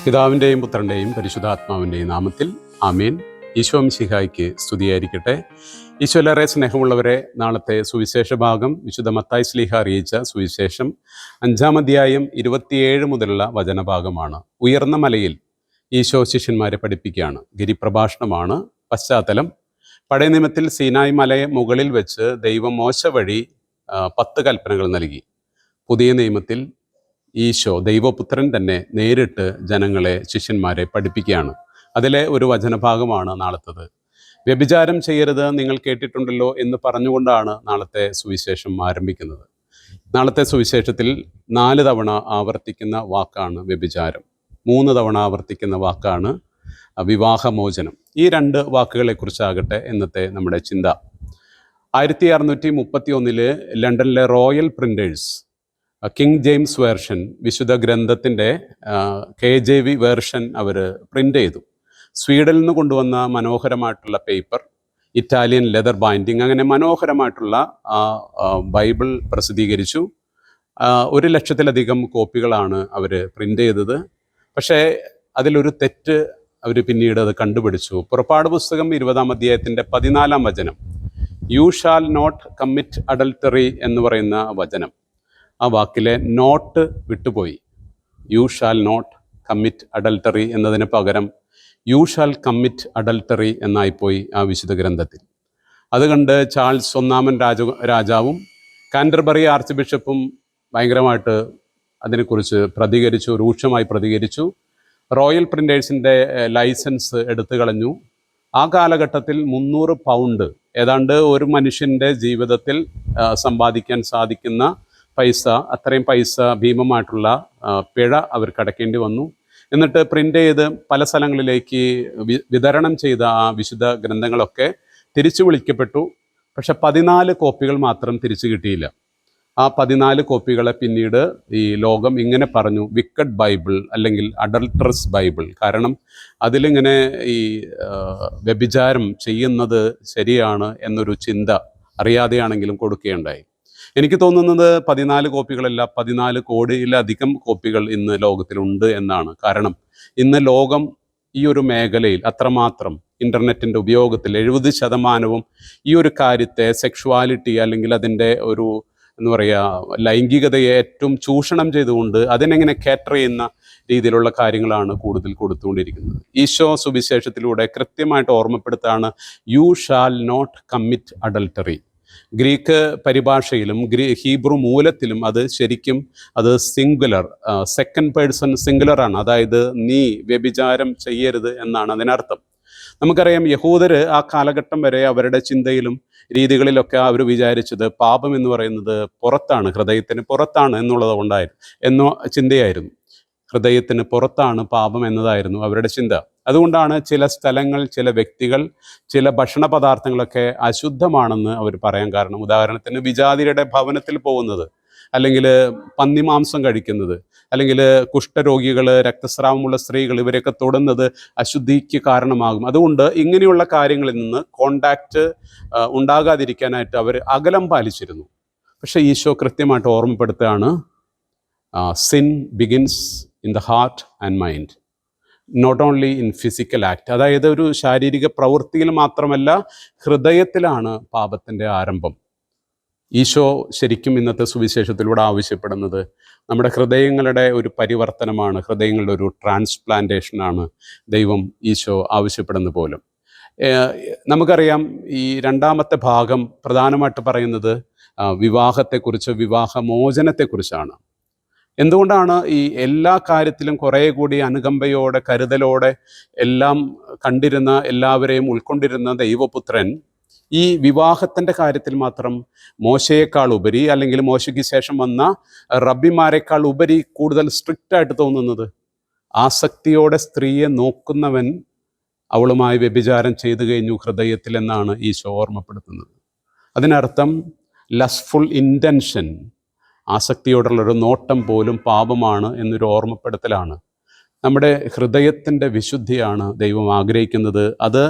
പിതാവിൻ്റെയും പുത്രൻ്റെയും പരിശുദ്ധാത്മാവിൻ്റെയും നാമത്തിൽ ആമേൻ. ഈശോ മിശിഹായ്ക്ക് സ്തുതിയായിരിക്കട്ടെ. ഈശോയിലേറെ സ്നേഹമുള്ളവരെ, നാളത്തെ സുവിശേഷ ഭാഗം വിശുദ്ധ മത്തായി ശ്ലീഹ അറിയിച്ച സുവിശേഷം 5-ാം അധ്യായം 27 മുതലുള്ള വചനഭാഗമാണ്. ഉയർന്ന മലയിൽ ഈശോ ശിഷ്യന്മാരെ പഠിപ്പിക്കുകയാണ്. ഗിരിപ്രഭാഷണമാണ് പശ്ചാത്തലം. പഴയ നിയമത്തിൽ സീനായ് മലയെ മുകളിൽ വെച്ച് ദൈവം മോശ വഴി 10 കൽപ്പനകൾ നൽകി. പുതിയ നിയമത്തിൽ ഈശോ ദൈവപുത്രൻ തന്നെ നേരിട്ട് ജനങ്ങളെ, ശിഷ്യന്മാരെ പഠിപ്പിക്കുകയാണ്. അതിലെ ഒരു വചനഭാഗമാണ് നാളത്തത്. വ്യഭിചാരം ചെയ്യരുത്, നിങ്ങൾ കേട്ടിട്ടുണ്ടല്ലോ എന്ന് പറഞ്ഞുകൊണ്ടാണ് നാളത്തെ സുവിശേഷം ആരംഭിക്കുന്നത്. നാളത്തെ സുവിശേഷത്തിൽ 4 തവണ ആവർത്തിക്കുന്ന വാക്കാണ് വ്യഭിചാരം. 3 തവണ ആവർത്തിക്കുന്ന വാക്കാണ് വിവാഹമോചനം. ഈ 2 വാക്കുകളെക്കുറിച്ചാകട്ടെ ഇന്നത്തെ നമ്മുടെ ചിന്ത. 1631 ലണ്ടനിലെ royal printers king James version, വിശുദ്ധ ഗ്രന്ഥത്തിൻ്റെ KJV വേർഷൻ അവർ പ്രിൻ്റ് ചെയ്തു. സ്വീഡനിൽ നിന്ന് കൊണ്ടുവന്ന മനോഹരമായിട്ടുള്ള പേപ്പർ, ഇറ്റാലിയൻ ലെതർ ബൈൻഡിങ്, അങ്ങനെ മനോഹരമായിട്ടുള്ള ബൈബിൾ പ്രസിദ്ധീകരിച്ചു. 1,00,000-ലധികം കോപ്പികളാണ് അവർ പ്രിൻ്റ് ചെയ്തത്. പക്ഷേ അതിലൊരു തെറ്റ് അവർ പിന്നീട് അത് കണ്ടുപിടിച്ചു. പുറപ്പാട് പുസ്തകം 20-ാം അധ്യായത്തിൻ്റെ 14-ാം വചനം, you shall not commit adultery എന്ന് പറയുന്ന വചനം, ആ വാക്കിലെ നോട്ട് വിട്ടുപോയി. You shall not commit adultery എന്നതിന് പകരം യു ഷാൽ കമ്മിറ്റ് അഡൾട്ടറി എന്നായിപ്പോയി ആ വിശുദ്ധ ഗ്രന്ഥത്തിൽ. അതുകണ്ട് ചാൾസ് 1-ാമൻ രാജാവും കാൻറ്റർബറി ആർച്ച് ബിഷപ്പും ഭയങ്കരമായിട്ട് അതിനെക്കുറിച്ച് പ്രതികരിച്ചു, രൂക്ഷമായി പ്രതികരിച്ചു. റോയൽ പ്രിൻറ്റേഴ്സിൻ്റെ ലൈസൻസ് എടുത്തു കളഞ്ഞു. ആ കാലഘട്ടത്തിൽ 300 പൗണ്ട്, ഏതാണ്ട് ഒരു മനുഷ്യൻ്റെ ജീവിതത്തിൽ സമ്പാദിക്കാൻ സാധിക്കുന്ന പൈസ, അത്രയും പൈസ ഭീമമായിട്ടുള്ള പിഴ അവർക്ക് അടയ്ക്കേണ്ടി വന്നു. എന്നിട്ട് പ്രിൻ്റ് ചെയ്ത് പല സ്ഥലങ്ങളിലേക്ക് വിതരണം ചെയ്ത ആ വിശുദ്ധ ഗ്രന്ഥങ്ങളൊക്കെ തിരിച്ചു വിളിക്കപ്പെട്ടു. പക്ഷെ 14 കോപ്പികൾ മാത്രം തിരിച്ചു കിട്ടിയില്ല. ആ 14 കോപ്പികളെ പിന്നീട് ഈ ലോകം ഇങ്ങനെ പറഞ്ഞു, വിക്കഡ് ബൈബിൾ അല്ലെങ്കിൽ അഡൾട്ടറസ് ബൈബിൾ. കാരണം അതിലിങ്ങനെ ഈ വ്യഭിചാരം ചെയ്യുന്നത് ശരിയാണ് എന്നൊരു ചിന്ത അറിയാതെയാണെങ്കിലും കൊടുക്കുകയുണ്ടായി. എനിക്ക് തോന്നുന്നത് 14 കോപ്പികളല്ല, 14 കോടിയിലധികം കോപ്പികൾ ഇന്ന് ലോകത്തിലുണ്ട് എന്നാണ്. കാരണം ഇന്ന് ലോകം ഈ ഒരു മേഖലയിൽ അത്രമാത്രം ഇൻ്റർനെറ്റിൻ്റെ ഉപയോഗത്തിൽ 70% ഈ ഒരു കാര്യത്തെ, സെക്ഷുവാലിറ്റി അല്ലെങ്കിൽ അതിൻ്റെ ഒരു എന്താ പറയുക, ലൈംഗികതയെ ഏറ്റവും ചൂഷണം ചെയ്തുകൊണ്ട് അതിനെങ്ങനെ കാറ്റർ ചെയ്യുന്ന രീതിയിലുള്ള കാര്യങ്ങളാണ് കൂടുതൽ കൊടുത്തുകൊണ്ടിരിക്കുന്നത്. ഈശോ സുവിശേഷത്തിലൂടെ കൃത്യമായിട്ട് ഓർമ്മപ്പെടുത്താണ്, you shall not commit adultery. Greek പരിഭാഷയിലും ഹീബ്രു മൂലത്തിലും അത് ശരിക്കും അത് സിംഗുലർ, സെക്കൻഡ് പേഴ്സൺ സിംഗുലറാണ്. അതായത് നീ വ്യഭിചാരം ചെയ്യരുത് എന്നാണ് അതിനർത്ഥം. നമുക്കറിയാം, യഹൂദർ ആ കാലഘട്ടം വരെ അവരുടെ ചിന്തയിലും രീതികളിലൊക്കെ അവർ വിചാരിച്ചത് പാപം എന്ന് പറയുന്നത് പുറത്താണ്, ഹൃദയത്തിന് പുറത്താണ് എന്നുള്ളത് എന്നോ ചിന്തയായിരുന്നു. ഹൃദയത്തിന് പുറത്താണ് പാപം എന്നതായിരുന്നു അവരുടെ ചിന്ത. അതുകൊണ്ടാണ് ചില സ്ഥലങ്ങൾ, ചില വ്യക്തികൾ, ചില ഭക്ഷണ പദാർത്ഥങ്ങളൊക്കെ അശുദ്ധമാണെന്ന് അവർ പറയാൻ കാരണം. ഉദാഹരണത്തിന് വിജാതിയുടെ ഭവനത്തിൽ പോകുന്നത്, അല്ലെങ്കിൽ പന്നിമാംസം കഴിക്കുന്നത്, അല്ലെങ്കിൽ കുഷ്ഠരോഗികൾ, രക്തസ്രാവമുള്ള സ്ത്രീകൾ, ഇവരെയൊക്കെ തൊടുന്നത് അശുദ്ധിക്ക് കാരണമാകും. അതുകൊണ്ട് ഇങ്ങനെയുള്ള കാര്യങ്ങളിൽ നിന്ന് കോണ്ടാക്റ്റ് ഉണ്ടാകാതിരിക്കാനായിട്ട് അവർ അകലം പാലിച്ചിരുന്നു. പക്ഷേ ഈശോ കൃത്യമായിട്ട് ഓർമ്മപ്പെടുത്തുകയാണ്, sin begins in the heart and mind, not only in physical act. അതായത് ഒരു ശാരീരിക പ്രവൃത്തിയിൽ മാത്രമല്ല, ഹൃദയത്തിലാണ് പാപത്തിൻ്റെ ആരംഭം. ഈശോ ശരിക്കും ഇന്നത്തെ സുവിശേഷത്തിലൂടെ ആവശ്യപ്പെടുന്നത് നമ്മുടെ ഹൃദയങ്ങളുടെ ഒരു പരിവർത്തനമാണ്, ഹൃദയങ്ങളുടെ ഒരു ട്രാൻസ്പ്ലാന്റേഷനാണ് ദൈവം, ഈശോ ആവശ്യപ്പെടുന്ന പോലും. നമുക്കറിയാം, ഈ 2-ാമത്തെ ഭാഗം പ്രധാനമായിട്ട് പറയുന്നത് വിവാഹത്തെക്കുറിച്ച്, വിവാഹമോചനത്തെക്കുറിച്ചാണ്. എന്തുകൊണ്ടാണ് ഈ എല്ലാ കാര്യത്തിലും കുറേ കൂടി അനുകമ്പയോടെ, കരുതലോടെ എല്ലാം കണ്ടിരുന്ന, എല്ലാവരെയും ഉൾക്കൊണ്ടിരുന്ന ദൈവപുത്രൻ ഈ വിവാഹത്തിൻ്റെ കാര്യത്തിൽ മാത്രം മോശയേക്കാൾ ഉപരി, അല്ലെങ്കിൽ മോശയ്ക്ക് ശേഷം വന്ന റബ്ബിമാരെക്കാൾ ഉപരി കൂടുതൽ സ്ട്രിക്റ്റായിട്ട് തോന്നുന്നത്? ആസക്തിയോടെ സ്ത്രീയെ നോക്കുന്നവൻ അവളുമായി വ്യഭിചാരം ചെയ്തു കഴിഞ്ഞു ഹൃദയത്തിൽ എന്നാണ് ഈശോ ഓർമ്മപ്പെടുത്തുന്നത്. അതിനർത്ഥം ലസ്ഫുൾ ഇൻറ്റൻഷൻ, ആസക്തിയോടുള്ളൊരു നോട്ടം പോലും പാപമാണ് എന്നൊരു ഓർമ്മപ്പെടുത്തലാണ്. നമ്മുടെ ഹൃദയത്തിൻ്റെ വിശുദ്ധിയാണ് ദൈവം ആഗ്രഹിക്കുന്നത്. അത്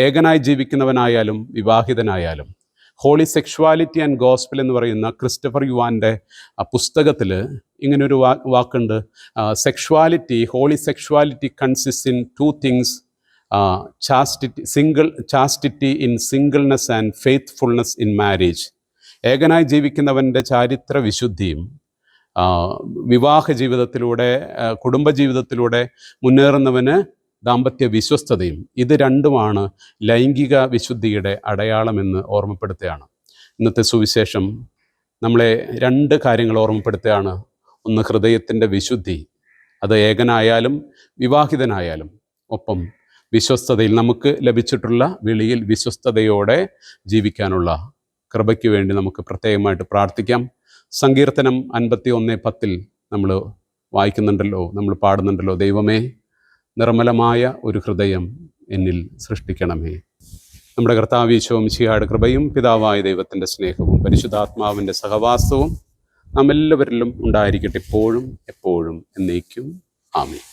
ഏകനായി ജീവിക്കുന്നവനായാലും വിവാഹിതനായാലും. ഹോളി സെക്ഷുവാലിറ്റി ആൻഡ് ഗോസ്പൽ എന്ന് പറയുന്ന ക്രിസ്റ്റഫർ യുവാൻ്റെ പുസ്തകത്തിൽ ഇങ്ങനൊരു വാക്കുണ്ട്. Holy sexuality consist in 2 things, chastity in singleness and faithfulness in marriage. ഏകനായി ജീവിക്കുന്നവൻ്റെ ചാരിത്ര വിശുദ്ധിയും വിവാഹ ജീവിതത്തിലൂടെ കുടുംബജീവിതത്തിലൂടെ മുന്നേറുന്നവന് ദാമ്പത്യ വിശ്വസ്തതയും, ഇത് രണ്ടുമാണ് ലൈംഗിക വിശുദ്ധിയുടെ അടയാളമെന്ന് ഓർമ്മപ്പെടുത്തുകയാണ്. ഇന്നത്തെ സുവിശേഷം നമ്മളെ 2 കാര്യങ്ങൾ ഓർമ്മപ്പെടുത്തുകയാണ്. ഒന്ന്, ഹൃദയത്തിൻ്റെ വിശുദ്ധി, അത് ഏകനായാലും വിവാഹിതനായാലും. ഒപ്പം വിശ്വസ്തതയിൽ, നമുക്ക് ലഭിച്ചിട്ടുള്ള വിളിയിൽ വിശ്വസ്തതയോടെ ജീവിക്കാനുള്ള കൃപയ്ക്ക് വേണ്ടി നമുക്ക് പ്രത്യേകമായിട്ട് പ്രാർത്ഥിക്കാം. സങ്കീർത്തനം 51:10 നമ്മൾ വായിക്കുന്നുണ്ടല്ലോ, നമ്മൾ പാടുന്നുണ്ടല്ലോ, ദൈവമേ നിർമ്മലമായ ഒരു ഹൃദയം എന്നിൽ സൃഷ്ടിക്കണമേ. നമ്മുടെ കർത്താവ് ഈശോ മിശിഹായുടെ കൃപയും പിതാവായ ദൈവത്തിൻ്റെ സ്നേഹവും പരിശുദ്ധാത്മാവിൻ്റെ സഹവാസവും നാം എല്ലാവരിലും ഉണ്ടായിരിക്കട്ടെ, ഇപ്പോഴും എപ്പോഴും എന്നേക്കും. ആമേൻ.